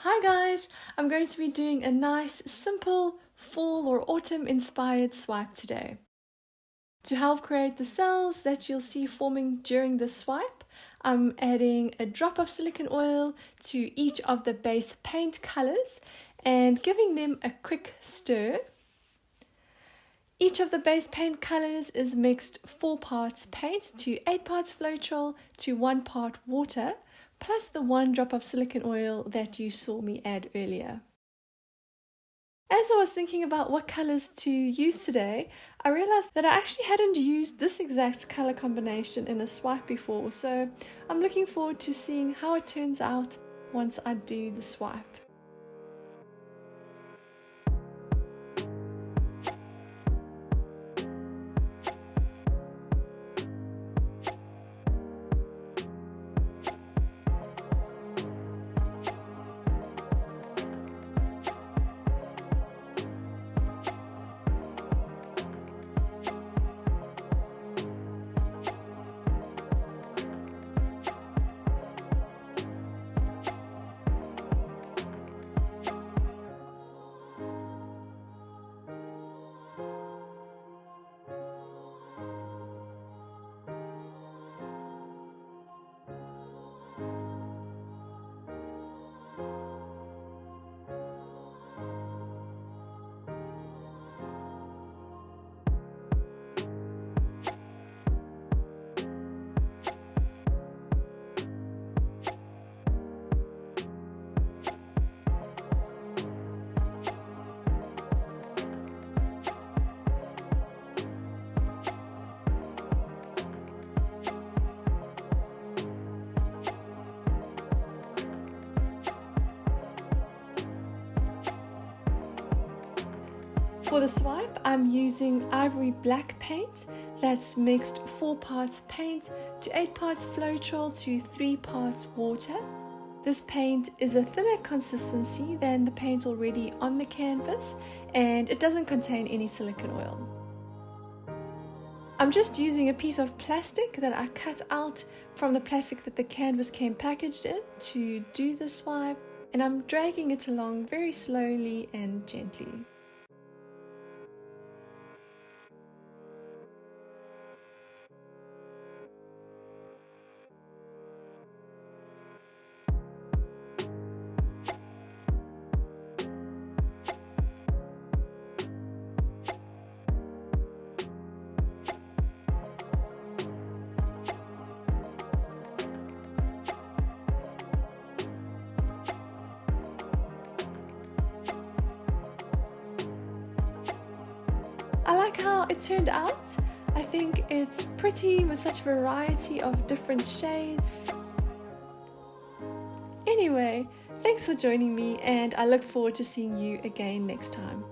Hi guys, I'm going to be doing a nice, simple fall or autumn inspired swipe today. To help create the cells that you'll see forming during the swipe, I'm adding a drop of silicone oil to each of the base paint colors and giving them a quick stir. Each of the base paint colors is mixed 4 parts paint to 8 parts Floetrol to 1 part water, plus the 1 drop of silicone oil that you saw me add earlier. As I was thinking about what colors to use today, I realized that I actually hadn't used this exact color combination in a swipe before, so I'm looking forward to seeing how it turns out once I do the swipe. For the swipe, I'm using ivory black paint that's mixed 4 parts paint to 8 parts Floetrol to 3 parts water. This paint is a thinner consistency than the paint already on the canvas, and it doesn't contain any silicone oil. I'm just using a piece of plastic that I cut out from the plastic that the canvas came packaged in to do the swipe, and I'm dragging it along very slowly and gently. I like how it turned out. I think it's pretty with such a variety of different shades. Anyway, thanks for joining me, and I look forward to seeing you again next time.